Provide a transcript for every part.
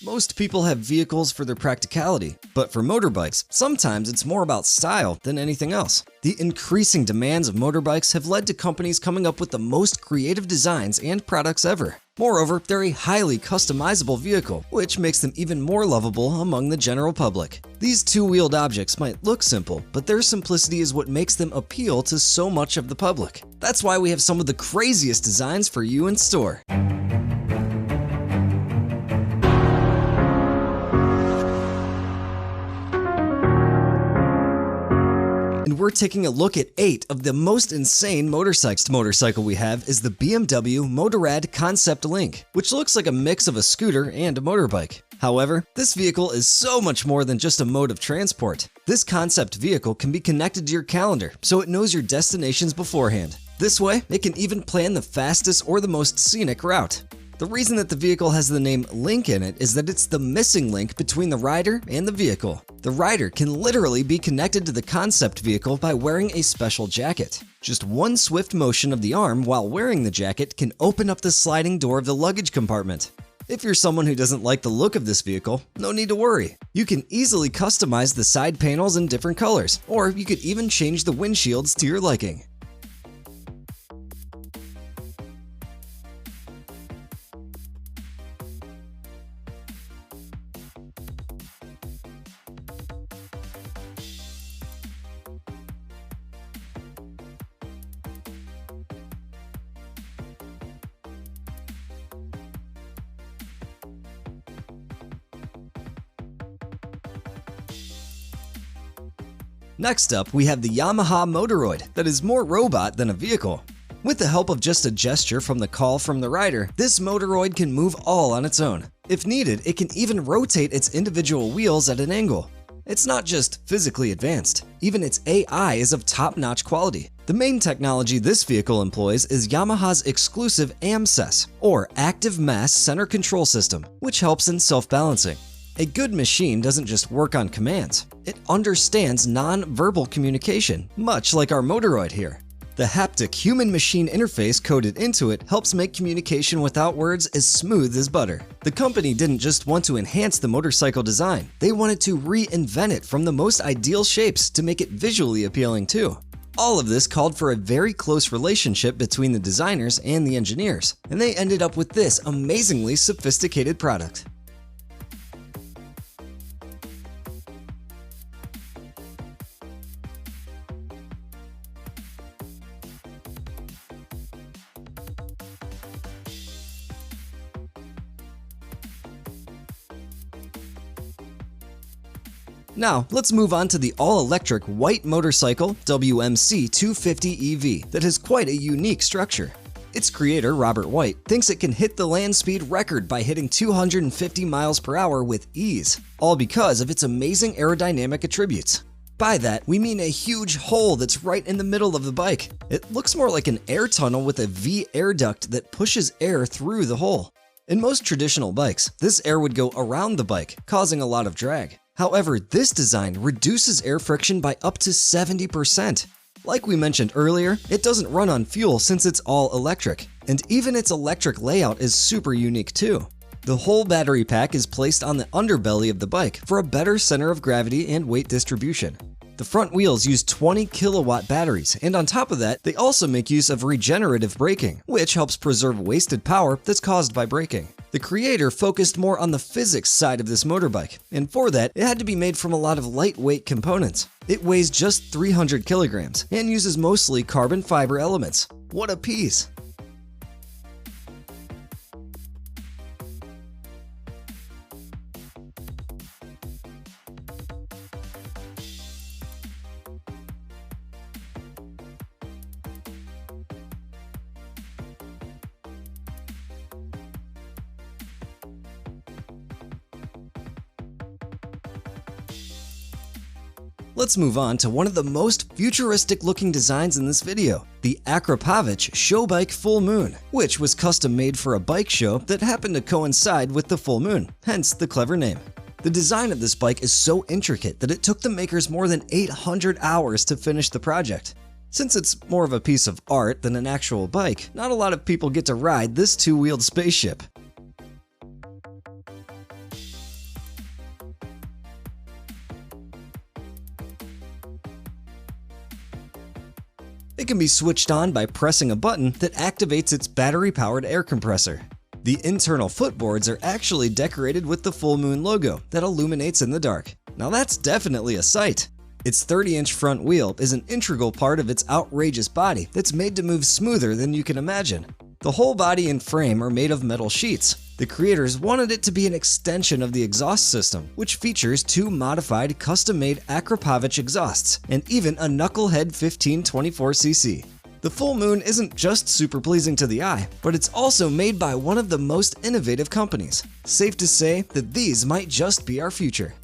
Most people have vehicles for their practicality, but for motorbikes, sometimes it's more about style than anything else. The increasing demands of motorbikes have led to companies coming up with the most creative designs and products ever. Moreover, they're a highly customizable vehicle, which makes them even more lovable among the general public. These two-wheeled objects might look simple, but their simplicity is what makes them appeal to so much of the public. That's why we have some of the craziest designs for you in store. And we're taking a look at 8 of the most insane motorcycles. The motorcycle we have is the BMW Motorrad Concept Link, which looks like a mix of a scooter and a motorbike. However, this vehicle is so much more than just a mode of transport. This concept vehicle can be connected to your calendar, so it knows your destinations beforehand. This way, it can even plan the fastest or the most scenic route. The reason that the vehicle has the name Link in it is that it's the missing link between the rider and the vehicle. The rider can literally be connected to the concept vehicle by wearing a special jacket. Just one swift motion of the arm while wearing the jacket can open up the sliding door of the luggage compartment. If you're someone who doesn't like the look of this vehicle, no need to worry. You can easily customize the side panels in different colors, or you could even change the windshields to your liking. Next up, we have the Yamaha Motoroid that is more robot than a vehicle. With the help of just a gesture from the call from the rider, this Motoroid can move all on its own. If needed, it can even rotate its individual wheels at an angle. It's not just physically advanced, even its AI is of top-notch quality. The main technology this vehicle employs is Yamaha's exclusive AMSES, or Active Mass Center Control System, which helps in self-balancing. A good machine doesn't just work on commands, it understands non-verbal communication, much like our Motoroid here. The haptic human-machine interface coded into it helps make communication without words as smooth as butter. The company didn't just want to enhance the motorcycle design, they wanted to reinvent it from the most ideal shapes to make it visually appealing too. All of this called for a very close relationship between the designers and the engineers, and they ended up with this amazingly sophisticated product. Now, let's move on to the all-electric white motorcycle WMC 250 EV that has quite a unique structure. Its creator, Robert White, thinks it can hit the land speed record by hitting 250 miles per hour with ease, all because of its amazing aerodynamic attributes. By that, we mean a huge hole that's right in the middle of the bike. It looks more like an air tunnel with a V air duct that pushes air through the hole. In most traditional bikes, this air would go around the bike, causing a lot of drag. However, this design reduces air friction by up to 70%. Like we mentioned earlier, it doesn't run on fuel since it's all electric, and even its electric layout is super unique too. The whole battery pack is placed on the underbelly of the bike for a better center of gravity and weight distribution. The front wheels use 20 kilowatt batteries, and on top of that, they also make use of regenerative braking, which helps preserve wasted power that's caused by braking. The creator focused more on the physics side of this motorbike, and for that, it had to be made from a lot of lightweight components. It weighs just 300 kilograms and uses mostly carbon fiber elements. What a piece! Let's move on to one of the most futuristic looking designs in this video, the Akrapovic Showbike Full Moon, which was custom made for a bike show that happened to coincide with the full moon, hence the clever name. The design of this bike is so intricate that it took the makers more than 800 hours to finish the project. Since it's more of a piece of art than an actual bike, not a lot of people get to ride this two-wheeled spaceship. It can be switched on by pressing a button that activates its battery-powered air compressor. The internal footboards are actually decorated with the full moon logo that illuminates in the dark. Now that's definitely a sight. Its 30-inch front wheel is an integral part of its outrageous body that's made to move smoother than you can imagine. The whole body and frame are made of metal sheets. The creators wanted it to be an extension of the exhaust system, which features two modified custom-made Akrapovic exhausts and even a Knucklehead 1524cc. The full moon isn't just super pleasing to the eye, but it's also made by one of the most innovative companies. Safe to say that these might just be our future.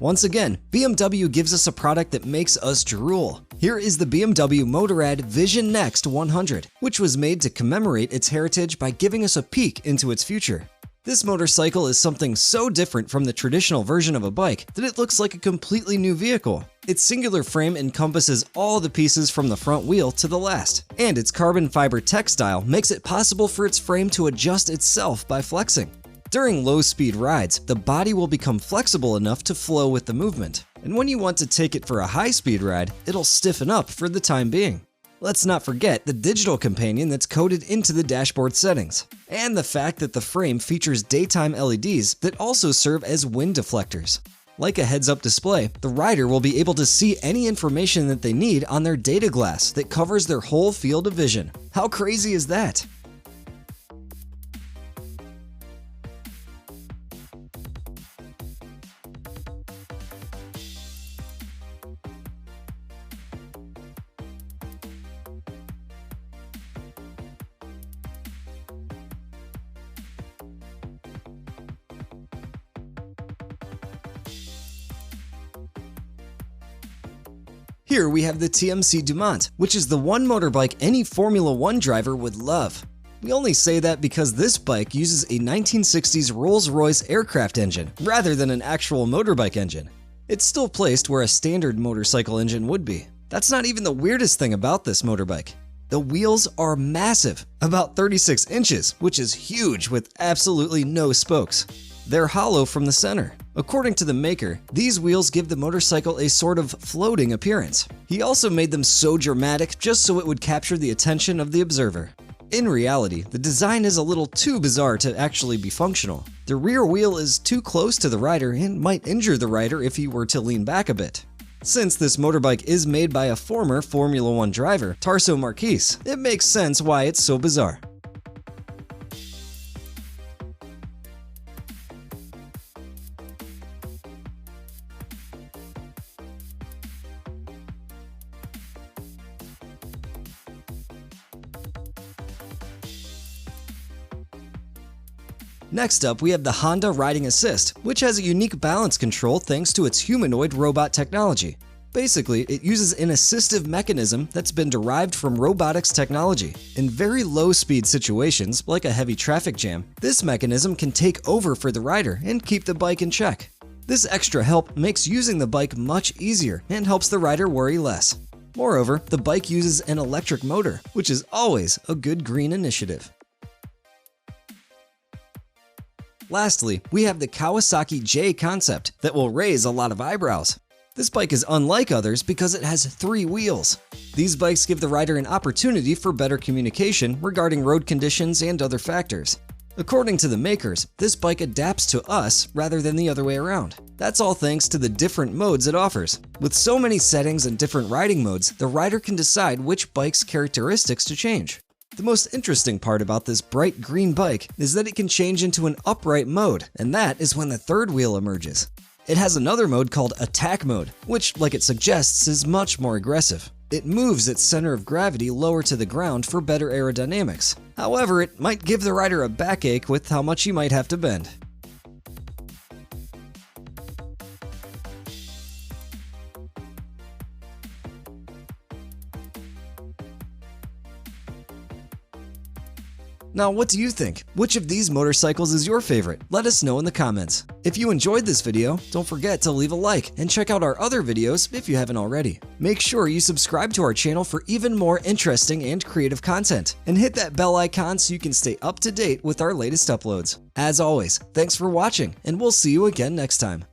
Once again, BMW gives us a product that makes us drool. Here is the BMW Motorrad Vision Next 100, which was made to commemorate its heritage by giving us a peek into its future. This motorcycle is something so different from the traditional version of a bike that it looks like a completely new vehicle. Its singular frame encompasses all the pieces from the front wheel to the last, and its carbon fiber textile makes it possible for its frame to adjust itself by flexing. During low-speed rides, the body will become flexible enough to flow with the movement, and when you want to take it for a high-speed ride, it'll stiffen up for the time being. Let's not forget the digital companion that's coded into the dashboard settings, and the fact that the frame features daytime LEDs that also serve as wind deflectors. Like a heads-up display, the rider will be able to see any information that they need on their data glass that covers their whole field of vision. How crazy is that? Here we have the TMC Dumont, which is the one motorbike any Formula One driver would love. We only say that because this bike uses a 1960s Rolls-Royce aircraft engine rather than an actual motorbike engine. It's still placed where a standard motorcycle engine would be. That's not even the weirdest thing about this motorbike. The wheels are massive, about 36 inches, which is huge with absolutely no spokes. They're hollow from the center. According to the maker, these wheels give the motorcycle a sort of floating appearance. He also made them so dramatic just so it would capture the attention of the observer. In reality, the design is a little too bizarre to actually be functional. The rear wheel is too close to the rider and might injure the rider if he were to lean back a bit. Since this motorbike is made by a former Formula One driver, Tarso Marquis, it makes sense why it's so bizarre. Next up, we have the Honda Riding Assist, which has a unique balance control thanks to its humanoid robot technology. Basically, it uses an assistive mechanism that's been derived from robotics technology. In very low-speed situations, like a heavy traffic jam, this mechanism can take over for the rider and keep the bike in check. This extra help makes using the bike much easier and helps the rider worry less. Moreover, the bike uses an electric motor, which is always a good green initiative. Lastly, we have the Kawasaki J Concept that will raise a lot of eyebrows. This bike is unlike others because it has 3 wheels. These bikes give the rider an opportunity for better communication regarding road conditions and other factors. According to the makers, this bike adapts to us rather than the other way around. That's all thanks to the different modes it offers. With so many settings and different riding modes, the rider can decide which bike's characteristics to change. The most interesting part about this bright green bike is that it can change into an upright mode, and that is when the third wheel emerges. It has another mode called Attack Mode, which, like it suggests, is much more aggressive. It moves its center of gravity lower to the ground for better aerodynamics. However, it might give the rider a backache with how much he might have to bend. Now, what do you think? Which of these motorcycles is your favorite? Let us know in the comments. If you enjoyed this video, don't forget to leave a like and check out our other videos if you haven't already. Make sure you subscribe to our channel for even more interesting and creative content, and hit that bell icon so you can stay up to date with our latest uploads. As always, thanks for watching, and we'll see you again next time.